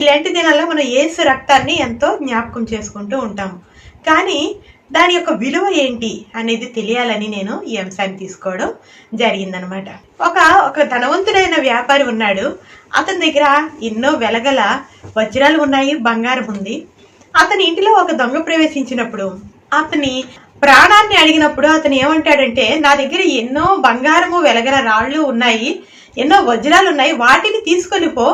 ఇలాంటి దినాల్లో మనం యేసు రక్తాన్ని ఎంతో జ్ఞాపకం చేసుకుంటూ ఉంటాము. కానీ దాని యొక్క విలువ ఏంటి అనేది తెలియాలని నేను ఈ అంశాన్ని తీసుకోవడం జరిగిందనమాట. ఒక ధనవంతుడైన వ్యాపారి ఉన్నాడు. అతని దగ్గర ఎన్నో వెలగల వజ్రాలు ఉన్నాయి, బంగారం ఉంది. అతని ఇంటిలో ఒక దొంగ ప్రవేశించినప్పుడు అతని ప్రాణాన్ని అడిగినప్పుడు అతను ఏమంటాడంటే, నా దగ్గర ఎన్నో బంగారము వెలగల రాళ్ళు ఉన్నాయి, ఎన్నో వజ్రాలు ఉన్నాయి, వాటిని తీసుకొని పో,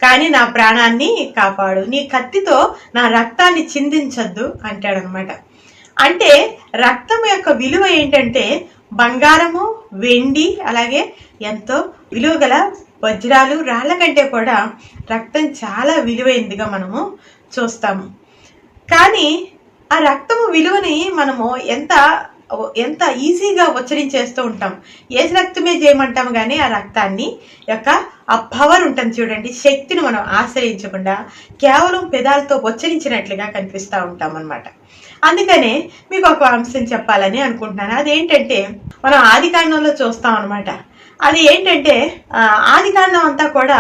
కానీ నా ప్రాణాన్ని కాపాడు, నీ కత్తితో నా రక్తాన్ని చిందించద్దు అంటాడనమాట. అంటే రక్తం యొక్క విలువ ఏంటంటే బంగారము, వెండి, అలాగే ఎంతో విలువ గల వజ్రాలు, రాళ్ల కంటే కూడా రక్తం చాలా విలువైనదిగా మనము చూస్తాము. కానీ ఆ రక్తము విలువని మనము ఎంత ఈజీగా ఉచ్చరించేస్తూ ఉంటాం. ఏసు రక్తమే చేయమంటాము, కానీ ఆ రక్తాన్ని యొక్క ఆ పవర్ ఉంటుంది చూడండి, శక్తిని మనం ఆశ్రయించకుండా కేవలం పెదాలతో ఉచ్చరించినట్లుగా కనిపిస్తూ ఉంటాం అనమాట. అందుకనే మీకు ఒక అంశం చెప్పాలని అనుకుంటున్నాను. అదేంటంటే మనం ఆదికాండంలో చూస్తాం అనమాట. అది ఏంటంటే ఆదికాండం అంతా కూడా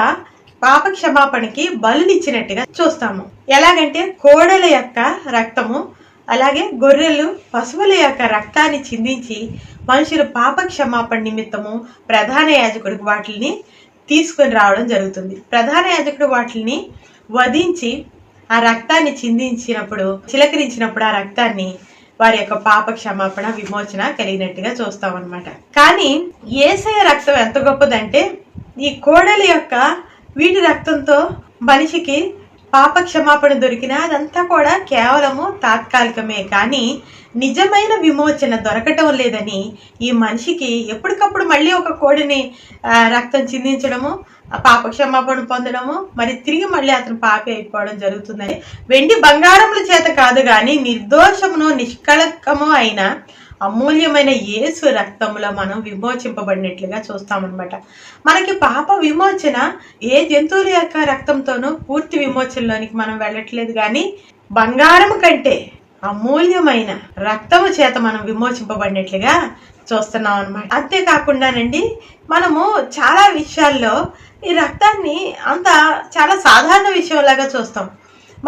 పాప క్షమాపణకి బలులు ఇచ్చినట్టుగా చూస్తాము. ఎలాగంటే కోడెల యొక్క రక్తము, అలాగే గొర్రెలు, పశువుల యొక్క రక్తాన్ని చిందించి మనుషులు పాప క్షమాపణ నిమిత్తము ప్రధాన యాజకుడికి వాటిని తీసుకొని రావడం జరుగుతుంది. ప్రధాన యాజకుడు వాటిని వధించి ఆ రక్తాన్ని చిందించినప్పుడు, చిలకరించినప్పుడు ఆ రక్తాన్ని వారి యొక్క పాప క్షమాపణ, విమోచన కలిగినట్టుగా చూస్తాం అనమాట. కానీ యేసయ్య రక్తం ఎంత గొప్పదంటే, ఈ కోడల యొక్క వీటి రక్తంతో మనిషికి పాప క్షమాపణ దొరికినా అదంతా కూడా కేవలము తాత్కాలికమే, కానీ నిజమైన విమోచన దొరకటం లేదని ఈ మనిషికి ఎప్పటికప్పుడు మళ్ళీ ఒక కోడిని రక్తం చిందించడము, పాప క్షమాపణ పొందడము, మరి తిరిగి మళ్ళీ అతను పాపి అయిపోవడం జరుగుతుందని, వెండి బంగారముల చేత కాదు కానీ నిర్దోషమును నిష్కళంకము అయిన అమూల్యమైన యేసు రక్తంలో మనం విమోచింపబడినట్లుగా చూస్తామన్నమాట. మనకి పాప విమోచన ఏ జంతువుల యొక్క రక్తంతోనూ పూర్తి విమోచనలోనికి మనం వెళ్ళట్లేదు, కానీ బంగారము కంటే అమూల్యమైన రక్తము చేత మనం విమోచింపబడినట్లుగా చూస్తున్నాం అనమాట. అంతేకాకుండానండి, మనము చాలా విషయాల్లో ఈ రక్తాన్ని చాలా సాధారణ విషయంలాగా చూస్తాం.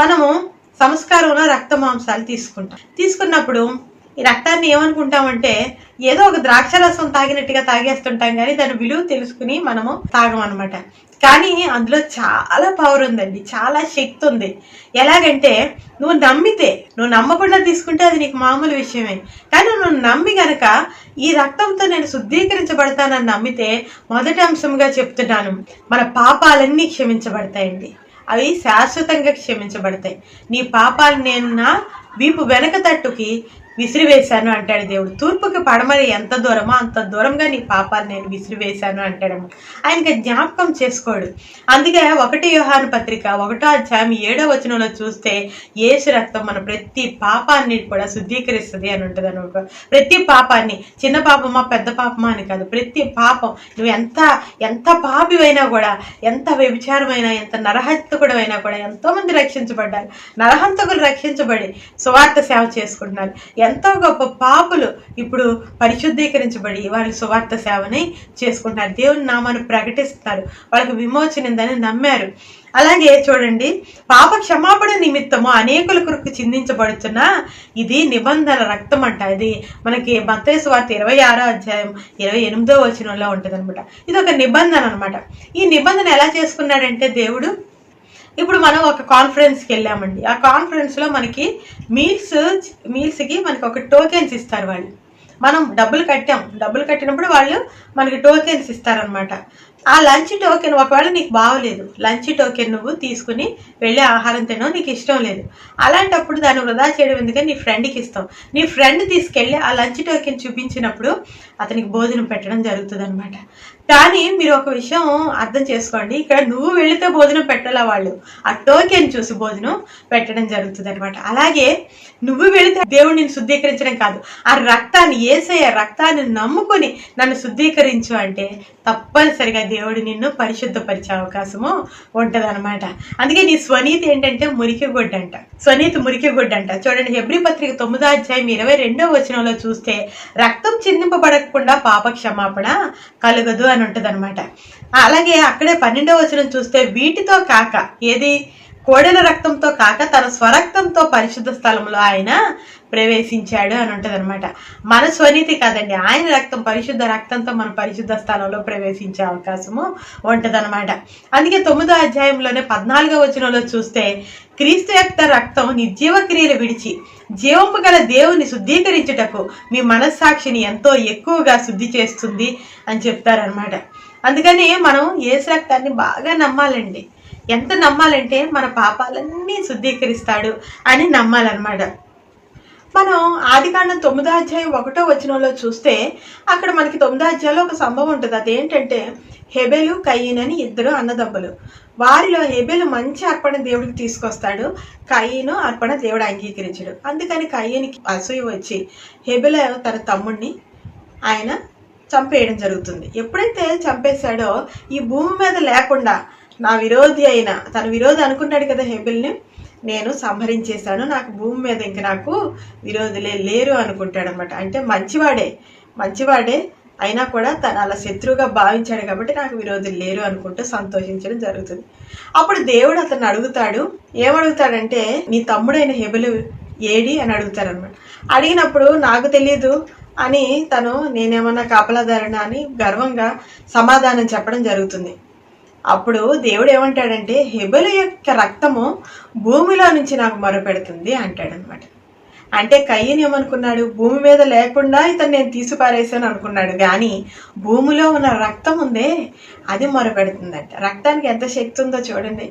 మనము సంస్కారంలో రక్త మాంసాలు తీసుకున్నప్పుడు ఈ రక్తాన్ని ఏమనుకుంటామంటే ఏదో ఒక ద్రాక్ష రసం తాగినట్టుగా తాగేస్తుంటాం, కానీ దాని విలువ తెలుసుకుని మనము తాగమన్నమాట. కానీ అందులో చాలా పవర్ ఉందండి, చాలా శక్తి ఉంది. ఎలాగంటే నువ్వు నమ్మకుండా తీసుకుంటే అది నీకు మామూలు విషయమే, కానీ నువ్వు నమ్మి గనక ఈ రక్తంతో నేను శుద్ధీకరించబడతానని నమ్మితే, మొదటి అంశంగా చెప్తున్నాను, మన పాపాలన్నీ క్షమించబడతాయండి. అవి శాశ్వతంగా క్షమించబడతాయి. నీ పాపాలు నేను నా వీపు వెనక తట్టుకి విసిరివేశాను అంటాడు దేవుడు. తూర్పుకి పడమర ఎంత దూరమో అంత దూరంగా నీ పాపాలు నేను విసిరివేశాను అంటాడమ్మ. ఆయనకి జ్ఞాపకం చేసుకోడు. అందుకే 1 యోహాను పత్రిక 1వ అధ్యాయం 7వ వచనంలో చూస్తే యేసు రక్తం మన ప్రతి పాపాన్ని కూడా శుద్ధీకరిస్తుంది అని ఉంటుంది అనమాట. ప్రతి పాపాన్ని, చిన్న పాపమా పెద్ద పాపమా అని కాదు, ప్రతి పాపం, నువ్వు ఎంత పాపివైనా కూడా, ఎంత వ్యభిచారమైనా, ఎంత నరహంతకుడైనా కూడా, ఎంతో మంది రక్షించబడ్డారు. నరహంతకులు రక్షించబడి సువార్త సేవ చేసుకుంటున్నారు. ఎంతో గొప్ప పాపులు ఇప్పుడు పరిశుద్ధీకరించబడి వాళ్ళు సువార్త సేవని చేసుకుంటున్నారు, దేవుని నామాన్ని ప్రకటిస్తున్నారు, వాళ్ళకి విమోచన ఉందని నమ్మారు. అలాగే చూడండి, పాప క్షమాపణ నిమిత్తము అనేకుల కొరకు చిందించబడుతున్న ఇది నిబంధన రక్తం అంట. ఇది మనకి మత్తయి సువార్త 26వ అధ్యాయం 28వ వచనంలో ఉంటుంది అనమాట. ఇది ఒక నిబంధన అనమాట. ఈ నిబంధన ఎలా చేసుకున్నాడంటే దేవుడు, ఇప్పుడు మనం ఒక కాన్ఫరెన్స్కి వెళ్ళామండి. ఆ కాన్ఫరెన్స్లో మనకి మీల్స్కి మనకి ఒక టోకెన్స్ ఇస్తారు వాళ్ళు. మనం డబ్బులు కట్టినప్పుడు వాళ్ళు మనకి టోకెన్స్ ఇస్తారనమాట. ఆ లంచ్ టోకెన్, ఒకవేళ నీకు బాగోలేదు, లంచ్ టోకెన్ నువ్వు తీసుకుని వెళ్ళి ఆహారం తినవు, నీకు ఇష్టం లేదు, అలాంటప్పుడు దాన్ని వృధా చేయడం ఎందుకని నీ ఫ్రెండ్కి ఇస్తాం. నీ ఫ్రెండ్ తీసుకెళ్ళి ఆ లంచ్ టోకెన్ చూపించినప్పుడు అతనికి భోజనం పెట్టడం జరుగుతుంది అనమాట. కానీ మీరు ఒక విషయం అర్థం చేసుకోండి, ఇక్కడ నువ్వు వెళితే భోజనం పెట్టాలా, వాళ్ళు ఆ టోకెన్ చూసి భోజనం పెట్టడం జరుగుతుంది అనమాట. అలాగే నువ్వు వెళితే దేవుడు నిన్ను శుద్ధీకరించడం కాదు, ఆ రక్తాన్ని, యేసయ్య రక్తాన్ని నమ్ముకొని నన్ను శుద్ధీకరించు అంటే తప్పనిసరిగా దేవుడు నిన్ను పరిశుద్ధపరిచే అవకాశము ఉంటది అనమాట. అందుకే నీ స్వనీతి ఏంటంటే మురికి గుడ్డంట, మురికి గుడ్డంట. చూడండి, హెబ్రీ పత్రిక 9వ అధ్యాయం 22వ వచనంలో చూస్తే రక్తం చిందింపబడకుండా పాప క్షమాపణ కలుగదు అని ఉంటది అనమాట. అలాగే అక్కడే 12వ వచనం చూస్తే వీటితో కాక, ఏది కోడెల రక్తంతో కాక తన స్వరక్తంతో పరిశుద్ధ స్థలంలో ఆయన ప్రవేశించాడు అని ఉంటది అనమాట. మన స్వనీతి కాదండి, ఆయన రక్తం, పరిశుద్ధ రక్తంతో మన పరిశుద్ధ స్థలంలో ప్రవేశించే అవకాశము ఉంటదన్నమాట. అందుకే 9వ అధ్యాయంలోనే 14వ వచనంలో చూస్తే, క్రీస్తు యొక్క రక్తం నిర్జీవ క్రియలు విడిచి జీవము గల దేవుని శుద్ధీకరించుటకు మీ మనస్సాక్షిని ఎంతో ఎక్కువగా శుద్ధి చేస్తుంది అని చెప్తారనమాట. అందుకని మనం యేసు రక్తాన్ని బాగా నమ్మాలండి. ఎంత నమ్మాలంటే మన పాపాలన్నీ శుద్ధీకరిస్తాడు అని నమ్మాలన్నమాట. మనం ఆదికాండం 9వ అధ్యాయం 1వ వచనంలో చూస్తే అక్కడ మనకి 9వ అధ్యాయంలో ఒక సంభవం ఉంటుంది. అదేంటంటే హెబెలు కయీన్ అని ఇద్దరు అన్నదమ్ములు. వారిలో హెబెలు మంచి అర్పణ దేవుడికి తీసుకొస్తాడు, కయీను అర్పణ దేవుడు అంగీకరించడు. అందుకని కయీనికి అసూయ వచ్చి హెబెలు తన తమ్ముడిని ఆయన చంపేయడం జరుగుతుంది. ఎప్పుడైతే చంపేశాడో ఈ భూమి మీద లేకుండా నా విరోధి అయిన, తన విరోధి అనుకున్నాడు కదా హెబెల్ని, నేను సంహరించేశాను, నాకు భూమి మీద ఇంక నాకు విరోధులే లేరు అనుకుంటాడు అనమాట. అంటే మంచివాడే అయినా కూడా తను అలా శత్రువుగా భావించాడు కాబట్టి నాకు విరోధులు లేరు అనుకుంటూ సంతోషించడం జరుగుతుంది. అప్పుడు దేవుడు అతను అడుగుతాడు. ఏమడుగుతాడంటే, నీ తమ్ముడైన హెబెలు ఏడి అని అడుగుతారనమాట. అడిగినప్పుడు నాకు తెలియదు అని తను నేనేమన్నా కాపలాదారునా అని గర్వంగా సమాధానం చెప్పడం జరుగుతుంది. అప్పుడు దేవుడు ఏమంటాడంటే, హెబెలు యొక్క రక్తము భూమిలో నుంచి నాకు మొరపెడుతుంది అంటాడనమాట. అంటే కయ్యను ఏమనుకున్నాడు, భూమి మీద లేకుండా ఇతను నేను తీసిపారేసాను అనుకున్నాడు, కానీ భూమిలో ఉన్న రక్తం ఉందే అది మొరపెడుతుందంట. రక్తానికి ఎంత శక్తి ఉందో చూడండి.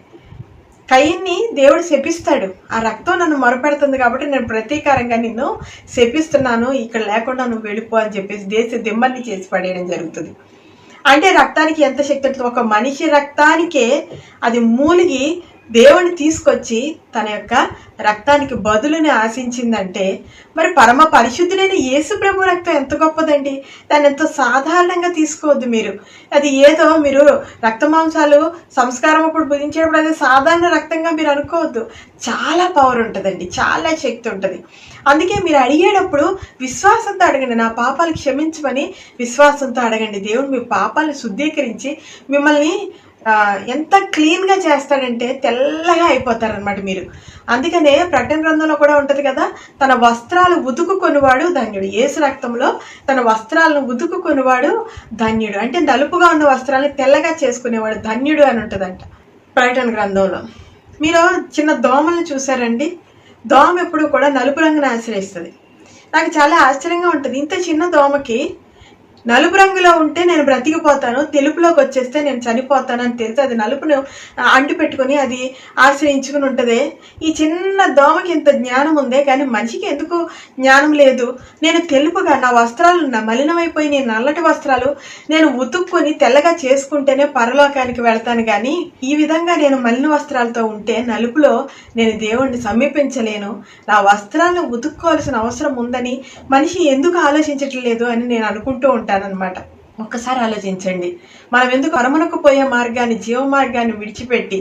కయ్యన్ని దేవుడు శపిస్తాడు, ఆ రక్తం నన్ను మొరపెడుతుంది కాబట్టి నేను ప్రతీకారంగా నిన్ను శపిస్తున్నాను, ఇక్కడ లేకుండా నువ్వు వెళ్ళిపో అని చెప్పేసి దేశ దిమ్మల్ని చేసి పడేయడం జరుగుతుంది. అంటే రక్తానికి ఎంత శక్తి ఉంటుంది. ఒక మనిషి రక్తానికే అది మూలిగి దేవుని తీసుకొచ్చి తన యొక్క రక్తానికి బదులుని ఆశించిందంటే మరి పరమ పరిశుద్ధుడైన యేసు ప్రభు రక్తం ఎంత గొప్పదండి. దాన్ని ఎంతో సాధారణంగా తీసుకోవద్దు మీరు. అది ఏదో మీరు రక్త మాంసాలు సంస్కారం అప్పుడు భుజించేటప్పుడు అది సాధారణ రక్తంగా మీరు అనుకోవద్దు. చాలా పవర్ ఉంటుందండి, చాలా శక్తి ఉంటుంది. అందుకే మీరు అడిగేటప్పుడు విశ్వాసంతో అడగండి. నా పాపాలు క్షమించమని విశ్వాసంతో అడగండి. దేవుడు మీ పాపాలను శుద్ధీకరించి మిమ్మల్ని ఎంత క్లీన్గా చేస్తాడంటే తెల్లగా అయిపోతారనమాట మీరు. అందుకనే ప్రకటన గ్రంథంలో కూడా ఉంటుంది కదా, తన వస్త్రాలు ఉతుకుకొనివాడు ధన్యుడు. యేసు రక్తంలో తన వస్త్రాలను ఉతుకుకొనివాడు ధన్యుడు. అంటే నలుపుగా ఉన్న వస్త్రాలను తెల్లగా చేసుకునేవాడు ధన్యుడు అని ఉంటుందంట ప్రకటన గ్రంథంలో. మీరు చిన్న దోమలను చూసారండి, దోమ ఎప్పుడు కూడా నలుపు రంగును ఆశ్రయిస్తుంది. నాకు చాలా ఆశ్చర్యంగా ఉంటుంది, ఇంత చిన్న దోమకి నలుపు రంగులో ఉంటే నేను బ్రతికిపోతాను, తెలుపులోకి వచ్చేస్తే నేను చనిపోతాను అని తెలిసి అది నలుపును అంటు పెట్టుకుని అది ఆశ్రయించుకుని ఉంటుంది. ఈ చిన్న దోమకి ఇంత జ్ఞానం ఉందే, కానీ మనిషికి ఎందుకు జ్ఞానం లేదు? నేను తెలుపుగా నా వస్త్రాలు మలినమైపోయి నేను నల్లటి వస్త్రాలు నేను ఉతుక్కొని తెల్లగా చేసుకుంటేనే పరలోకానికి వెళ్తాను, కానీ ఈ విధంగా నేను మలిన వస్త్రాలతో ఉంటే నలుపులో నేను దేవుణ్ణి సమీపించలేను. నా వస్త్రాలను ఉతుక్కోవాల్సిన అవసరం ఉందని మనిషి ఎందుకు ఆలోచించట్లేదు అని నేను అనుకుంటూ ఉంటాను అనమాట. ఒక్కసారి ఆలోచించండి, మనం ఎందుకు పరమునకు పోయే మార్గాన్ని, జీవ మార్గాన్ని విడిచిపెట్టి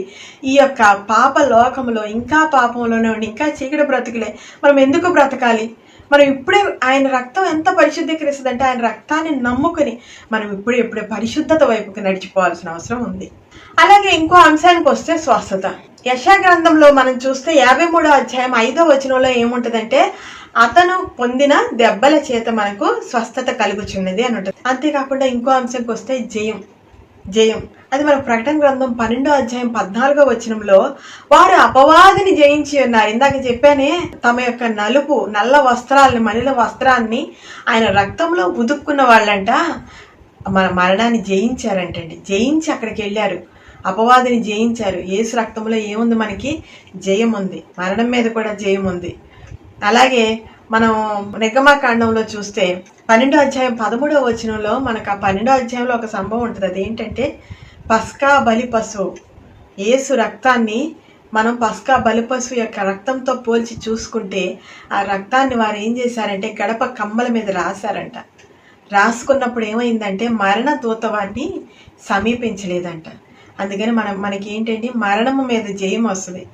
ఈ యొక్క పాప లోకంలో ఇంకా పాపంలోనే ఉండి ఇంకా చీకటి బ్రతుకులే మనం ఎందుకు బ్రతకాలి? మనం ఇప్పుడే ఆయన రక్తం ఎంత పరిశుద్ధీకరిస్తుంది అంటే ఆయన రక్తాన్ని నమ్ముకుని మనం ఇప్పుడే పరిశుద్ధత వైపుకి నడిచిపోవాల్సిన అవసరం ఉంది. అలాగే ఇంకో అంశానికి వస్తే స్వస్థత. యెషయా గ్రంథంలో మనం చూస్తే 53వ అధ్యాయం 5వ వచనంలో ఏముంటదంటే, అతను పొందిన దెబ్బల చేత మనకు స్వస్థత కలుగుచున్నది అని ఉంటుంది. అంతేకాకుండా ఇంకో అంశంకి వస్తే జయం. అది మన ప్రకటన గ్రంథం 12వ అధ్యాయం 14వ వచనంలో, వారు అపవాదిని జయించి ఉన్నారు. ఇందాక చెప్పానే, తమ యొక్క నల్ల వస్త్రాలని, మలిన వస్త్రాన్ని ఆయన రక్తంలో ఉదుక్కున్న వాళ్ళంట మన మరణాన్ని జయించారంటండి. జయించి అక్కడికి వెళ్ళారు, అపవాదిని జయించారు. యేసు రక్తంలో ఏముంది? మనకి జయం ఉంది, మరణం మీద కూడా జయం ఉంది. అలాగే మనం నిర్గమాకాండంలో చూస్తే 12వ అధ్యాయం 13వ వచనంలో మనకు ఆ 12వ అధ్యాయంలో ఒక సంభవం ఉంటుంది. అదేంటంటే పస్కా బలి పశువు యేసు రక్తాన్ని మనం పస్కా బలి పశువు యొక్క రక్తంతో పోల్చి చూసుకుంటే ఆ రక్తాన్ని వారు ఏం చేశారంటే గడప కమ్మల మీద రాశారంట. రాసుకున్నప్పుడు ఏమైందంటే మరణ దూత వారిని సమీపించలేదంట. అందుకని మనకి ఏంటంటే మరణము మీద జయం వస్తుంది.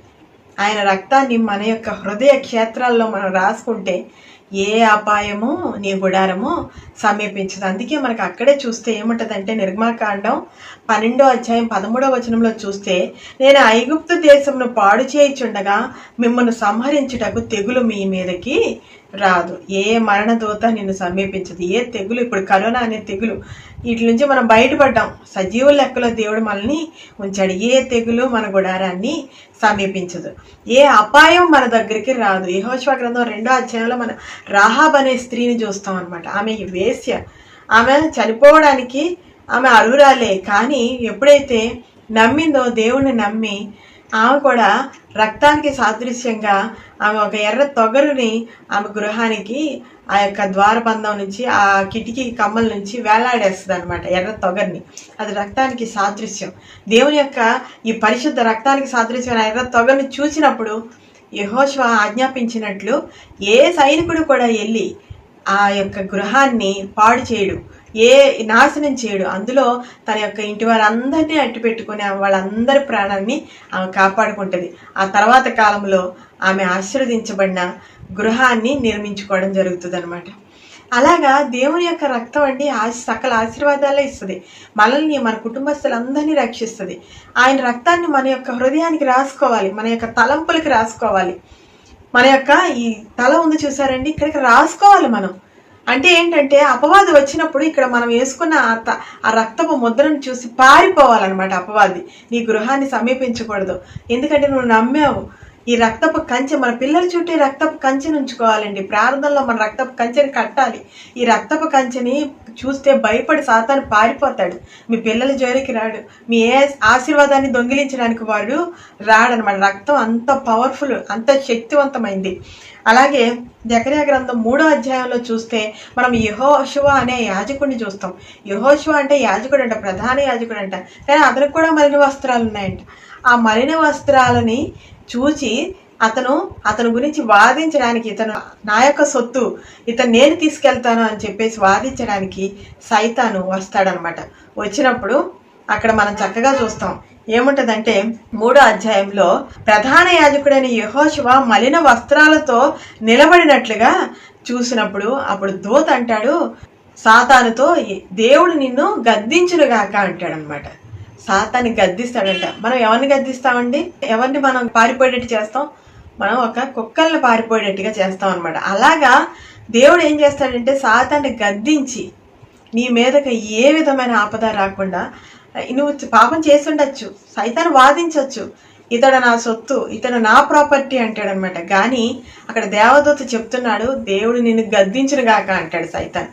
ఆయన రక్తాన్ని మన యొక్క హృదయ క్షేత్రాల్లో మనం రాసుకుంటే ఏ అపాయము నీ గుడారము సమీపించదు. అందుకే మనకు అక్కడే చూస్తే ఏముంటుందంటే నిర్గమాకాండం 12వ అధ్యాయం 13వ వచనంలో చూస్తే, నేను ఐగుప్తు దేశమును పాడు చేయుచుండగా మిమ్మల్ని సంహరించుటకు తెగులు మీ మీదకి రాదు, ఏ మరణదూత నిన్ను సమీపించదు. ఏ తెగులు, ఇప్పుడు కరోనా అనే తెగులు, వీటి నుంచి మనం బయటపడ్డాం. సజీవుల లెక్కలో దేవుడు మనల్ని ఉంచాడు. ఏ తెగులు మన గుడారాన్ని సమీపించదు, ఏ అపాయం మన దగ్గరికి రాదు. యెహోషువ గ్రంథం 2వ అధ్యాయంలో మనం రాహాబ్ అనే స్త్రీని చూస్తాం అనమాట. ఆమె వేశ్య, ఆమె చనిపోవడానికి ఆమె అర్హురాలే. కానీ ఎప్పుడైతే నమ్మిందో, దేవుణ్ణి నమ్మి, ఆమె కూడా రక్తానికి సాదృశ్యంగా ఆమె ఒక ఎర్ర తొగరుని ఆమె గృహానికి ఆ యొక్క ద్వారబంధం నుంచి, ఆ కిటికీ కమ్మల నుంచి వేలాడేస్తుంది అనమాట, ఎర్ర తొగరిని. అది రక్తానికి సాదృశ్యం. దేవుని యొక్క ఈ పరిశుద్ధ రక్తానికి సాదృశ్యమైన ఎర్ర తొగరిని చూసినప్పుడు యెహోషువ ఆజ్ఞాపించినట్లు ఏ సైనికుడు కూడా వెళ్ళి ఆ యొక్క గృహాన్ని పాడు చేయడు, ఏ నాశనం చేయడు. అందులో తన యొక్క ఇంటి వారందరినీ అట్టు పెట్టుకుని వాళ్ళందరి ప్రాణాన్ని ఆమె కాపాడుకుంటుంది. ఆ తర్వాత కాలంలో ఆమె ఆశీర్వదించబడిన గృహాన్ని నిర్మించుకోవడం జరుగుతుంది అనమాట. అలాగా దేవుని యొక్క రక్తం అండి సకల ఆశీర్వాదాలే ఇస్తుంది. మనల్ని, మన కుటుంబస్తులందరినీ రక్షిస్తుంది. ఆయన రక్తాన్ని మన యొక్క హృదయానికి రాసుకోవాలి, మన యొక్క తలంపులకి రాసుకోవాలి. మన యొక్క ఈ తల ఉంది చూసారండి, ఇక్కడికి రాసుకోవాలి మనం. అంటే ఏంటంటే అపవాది వచ్చినప్పుడు ఇక్కడ మనం వేసుకున్న ఆ రక్తపు ముద్రను చూసి పారిపోవాలన్నమాట. అపవాది నీ గృహాన్ని సమీపించకూడదు. ఎందుకంటే నువ్వు నమ్మావు. ఈ రక్తపు కంచె, మన పిల్లల చుట్టూ రక్తపు కంచెని ఉంచుకోవాలండి. ప్రార్థనలో మన రక్తపు కంచెని కట్టాలి. ఈ రక్తపు కంచెని చూస్తే భయపడి సాతాను పారిపోతాడు. మీ పిల్లల జోలికి రాడు, మీ ఏ ఆశీర్వాదాన్ని దొంగిలించడానికి వాడు రాడనమాట. రక్తం అంత పవర్ఫుల్, అంత శక్తివంతమైంది. అలాగే జకర్యా గ్రంథం 3వ అధ్యాయంలో చూస్తే మనం యెహోషువ అనే యాజకుడిని చూస్తాం. యెహోషువ అంటే యాజకుడు అంట, ప్రధాన యాజకుడు అంట. కానీ అతనికి కూడా మలిన వస్త్రాలు ఉన్నాయంట. ఆ మలిన వస్త్రాలని చూచి అతను గురించి వాదించడానికి, ఇతను నా యొక్క సొత్తు, ఇతను నేను తీసుకెళ్తాను అని చెప్పేసి వాదించడానికి సైతాను వస్తాడనమాట. వచ్చినప్పుడు అక్కడ మనం చక్కగా చూస్తాం ఏముంటదంటే 3వ అధ్యాయంలో ప్రధాన యాజకుడైన యెహోషువ మలిన వస్త్రాలతో నిలబడినట్లుగా చూసినప్పుడు అప్పుడు దూత అంటాడు సాతానుతో, దేవుడు నిన్ను గద్దించునుగాక అంటాడనమాట. సాతాన్ని గద్దిస్తాడంట. మనం ఎవరిని గద్దిస్తామండి? ఎవరిని మనం పారిపోయేటట్టు చేస్తాం? మనం ఒక కుక్కల్ని పారిపోయేటట్టుగా చేస్తాం అనమాట. అలాగా దేవుడు ఏం చేస్తాడంటే సాతాన్ని గద్దించి నీ మీదకి ఏ విధమైన ఆపద రాకుండా, నువ్వు పాపం చేసి ఉండొచ్చు, సైతాన్ని వాదించవచ్చు, ఇతడు నా సొత్తు, ఇతడు నా ప్రాపర్టీ అంటాడనమాట. కానీ అక్కడ దేవదూత చెప్తున్నాడు, దేవుడు నిన్ను గద్దించునుగాక అంటాడు సైతాన్.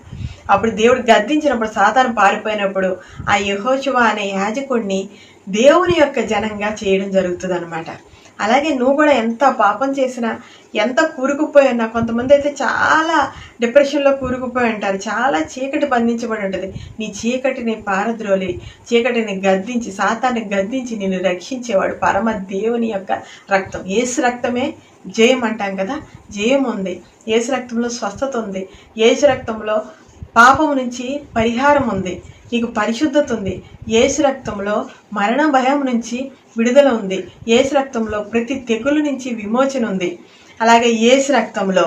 అప్పుడు దేవుడు గద్దించినప్పుడు, సాతాను పారిపోయినప్పుడు ఆ యెహోషువ అనే యాజకుడిని దేవుని యొక్క జనంగా చేయడం జరుగుతుంది అనమాట. అలాగే నువ్వు కూడా ఎంత పాపం చేసినా, ఎంత కూరుకుపోయి ఉన్నా, కొంతమంది అయితే చాలా డిప్రెషన్లో కూరుకుపోయి ఉంటారు, చాలా చీకటి బంధించబడి ఉంటుంది. నీ చీకటిని పారద్రోలి, చీకటిని గద్దించి, సాతాన్ని గద్దించి నిన్ను రక్షించేవాడు పరమ దేవుని యొక్క రక్తం. యేసు రక్తమే జయం అంటాం కదా, జయం ఉంది. యేసు రక్తంలో స్వస్థత ఉంది. యేసు రక్తంలో పాపం నుంచి పరిహారం ఉంది, నీకు పరిశుద్ధత ఉంది. యేసు రక్తంలో మరణ భయం నుంచి విడుదల ఉంది. యేసు రక్తంలో ప్రతి తెగులు నుంచి విమోచన ఉంది. అలాగే యేసు రక్తంలో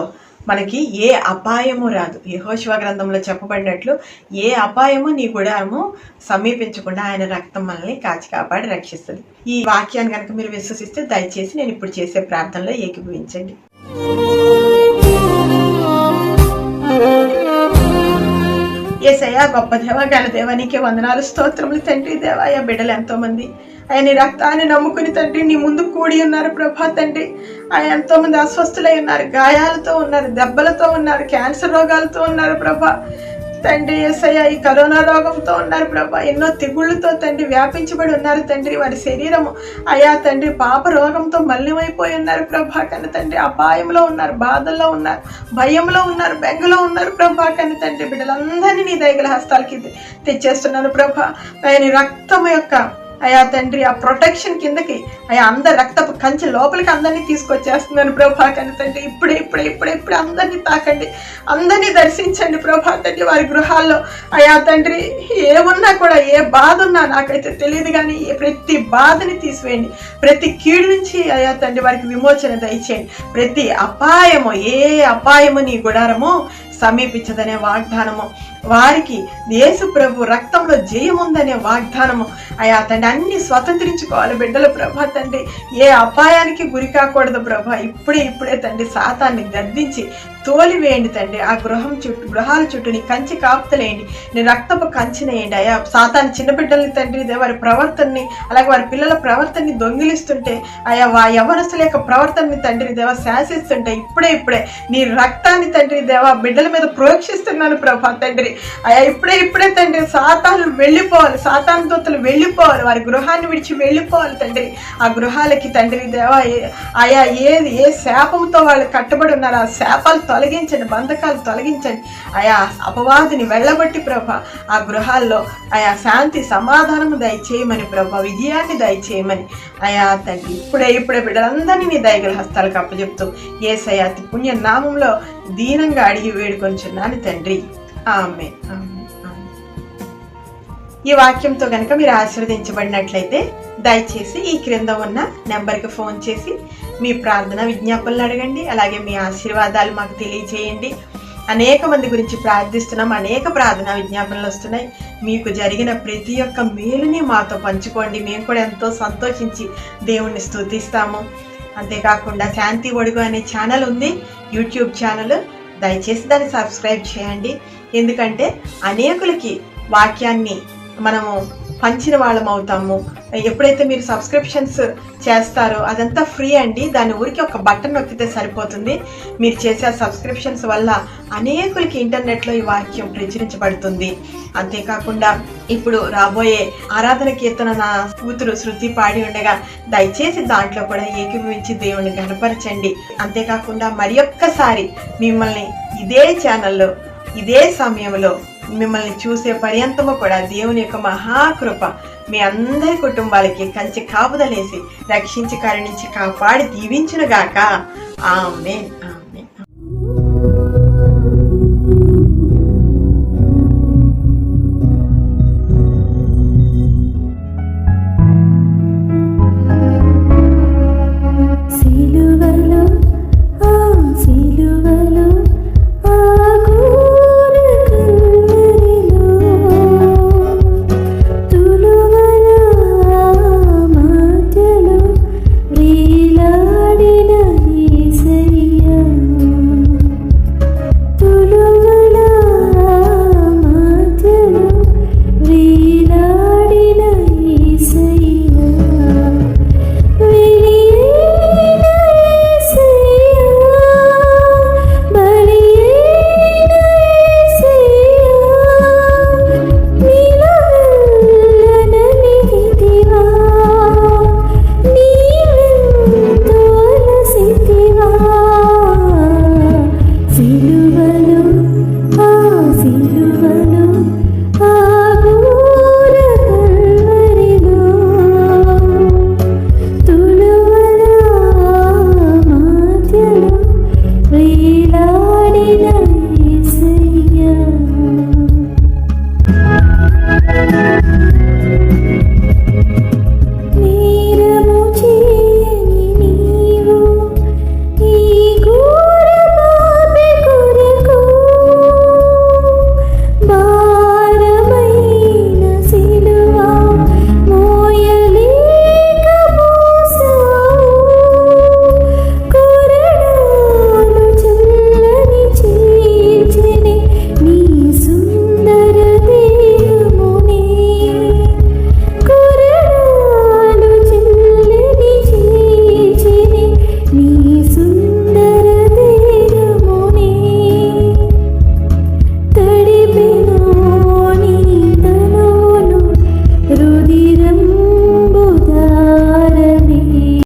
మనకి ఏ అపాయము రాదు. యెహోషువ గ్రంథంలో చెప్పబడినట్లు ఏ అపాయము నీ గుడారము సమీపించకుండా ఆయన రక్తం మనల్ని కాచి కాపాడి రక్షిస్తుంది. ఈ వాక్యాన్ని కనుక మీరు విశ్వసిస్తే దయచేసి నేను ఇప్పుడు చేసే ప్రార్థనలో ఏకీభవించండి. యేసయ్యా, గొప్ప దేవ, గల దేవ, నీకే వందనాలు, స్తోత్రములు తండ్రి. దేవా, బిడ్డలు ఎంతో మంది ఆయన నీ రక్తాన్ని నమ్ముకుని తండ్రి నీ ముందు కూడి ఉన్నారు ప్రభా. తండ్రి ఆయన ఎంతో మంది అస్వస్థులై ఉన్నారు, గాయాలతో ఉన్నారు, దెబ్బలతో ఉన్నారు, క్యాన్సర్ రోగాలతో ఉన్నారు ప్రభా. తండ్రి యేసయ్యా, ఈ కరోనా రోగంతో ఉన్నారు ప్రభా. ఎన్నో తెగుళ్లతో తండ్రి వ్యాపించబడి ఉన్నారు తండ్రి. వారి శరీరము అయా తండ్రి పాప రోగంతో మలినమైపోయి ఉన్నారు ప్రభా. కానీ తండ్రి అపాయంలో ఉన్నారు, బాధల్లో ఉన్నారు, భయంలో ఉన్నారు, బెంగలో ఉన్నారు ప్రభా. కానీ తండ్రి బిడ్డలందరినీ నీ దయగల హస్తాలకి తెచ్చేస్తున్నాను ప్రభా. ఆయన రక్తం యొక్క అయా తండ్రి ఆ ప్రొటెక్షన్ కిందకి అయా అందరి రక్తపు కంచె లోపలికి అందరినీ తీసుకొచ్చేస్తున్నాను ప్రభా. కానీ తండ్రి ఇప్పుడే అందరినీ తాకండి, అందరినీ దర్శించండి ప్రభా. తండ్రి వారి గృహాల్లో అయా తండ్రి ఏమున్నా కూడా, ఏ బాధ ఉన్నా నాకైతే తెలియదు, కానీ ప్రతి బాధని తీసివేయండి, ప్రతి కీడు నుంచి అయా తండ్రి వారికి విమోచన దయచేయండి. ప్రతి అపాయము, ఏ అపాయము నీ గుడారము సమీపించదనే వాగ్దానము, వారికి యేసు ప్రభు రక్తంలో జయముందనే వాగ్దానము అయా తండ్రి అన్ని స్వతంత్రించుకోవాలి బిడ్డలు ప్రభా. తండ్రి ఏ అపాయానికి గురి కాకూడదు ప్రభా. ఇప్పుడే తండ్రి సాతాన్ని గద్దించి తోలివేయండి తండ్రి. ఆ గృహాల చుట్టూ నీ కంచి కాపుతలేయండి, నీ రక్తపు కంచినేయండి అయా. సాతాన్ని చిన్న బిడ్డల్ని తండ్రి వారి ప్రవర్తనని, అలాగే వారి పిల్లల ప్రవర్తనని దొంగిలిస్తుంటే అయా యవనస్తుల యొక్క ప్రవర్తనని తండ్రి దేవ శాసిస్తుంటే ఇప్పుడే నీ రక్తాన్ని తండ్రి దేవ బిడ్డల మీద ప్రోక్షిస్తున్నాను ప్రభా. తండ్రి అయా ఇప్పుడే తండ్రి సాతాను వెళ్ళిపోవాలి, సాతాను దూతలు వెళ్ళిపోవాలి, వారి గృహాన్ని విడిచి వెళ్ళిపోవాలి తండ్రి. ఆ గృహాలకి తండ్రి దేవ అయా ఏ శాపంతో వాళ్ళు కట్టబడి ఉన్నారు ఆ శాపాలు తొలగించండి, బంధకాలు తొలగించండి అయా. అపవాదిని వెళ్ళబట్టి ప్రభా ఆ గృహాల్లో అయా శాంతి సమాధానము దయచేయమని ప్రభా, విజయాన్ని దయచేయమని అయా తండ్రి. ఇప్పుడే బిడ్డలందరినీ నీ దయగల హస్తాలకు అప్పచెప్తూ యేసయ్య అతి పుణ్య నామంలో దీనంగా అడిగి వేడుకొంచున్నాను తండ్రి. ఆమేన్. ఈ వాక్యంతో కనుక మీరు ఆశీర్వదించబడినట్లయితే దయచేసి ఈ క్రింద ఉన్న నెంబర్కి ఫోన్ చేసి మీ ప్రార్థన విజ్ఞాపనలు అడగండి, అలాగే మీ ఆశీర్వాదాలు మాకు తెలియజేయండి. అనేక మంది గురించి ప్రార్థిస్తున్నాం, అనేక ప్రార్థన విజ్ఞాపనలు వస్తున్నాయి. మీకు జరిగిన ప్రతి ఒక్క మేలుని మాతో పంచుకోండి, మేము కూడా ఎంతో సంతోషించి దేవుణ్ణి స్తుతిస్తాము. అంతేకాకుండా శాంతి ఒడుగు అనే ఛానల్ ఉంది, యూట్యూబ్ ఛానల్. దయచేసి దాన్ని సబ్స్క్రైబ్ చేయండి, ఎందుకంటే అనేకులకి వాక్యాన్ని మనము పంచిన వాళ్ళం అవుతాము. ఎప్పుడైతే మీరు సబ్స్క్రిప్షన్స్ చేస్తారో అదంతా ఫ్రీ అండి, దాని ఊరికి ఒక బటన్ నొక్కితే సరిపోతుంది. మీరు చేసే సబ్స్క్రిప్షన్స్ వల్ల అనేకులకి ఇంటర్నెట్లో ఈ వాక్యం ప్రచురించబడుతుంది. అంతేకాకుండా ఇప్పుడు రాబోయే ఆరాధన కీర్తన నా కూతురు శృతి పాడి ఉండగా దయచేసి దాంట్లో కూడా ఏకీభవించి దేవుణ్ణి గణపరచండి. అంతేకాకుండా మరి ఒక్కసారి మిమ్మల్ని ఇదే ఛానల్లో ఇదే సమయంలో మిమ్మల్ని చూసే పర్యంతము కూడా దేవుని యొక్క మహాకృప మీ అందరి కుటుంబాలకి కంచి కాపుదలేసి రక్షించి కరుణించి కాపాడి దీవించునుగాక. ఆమేన్.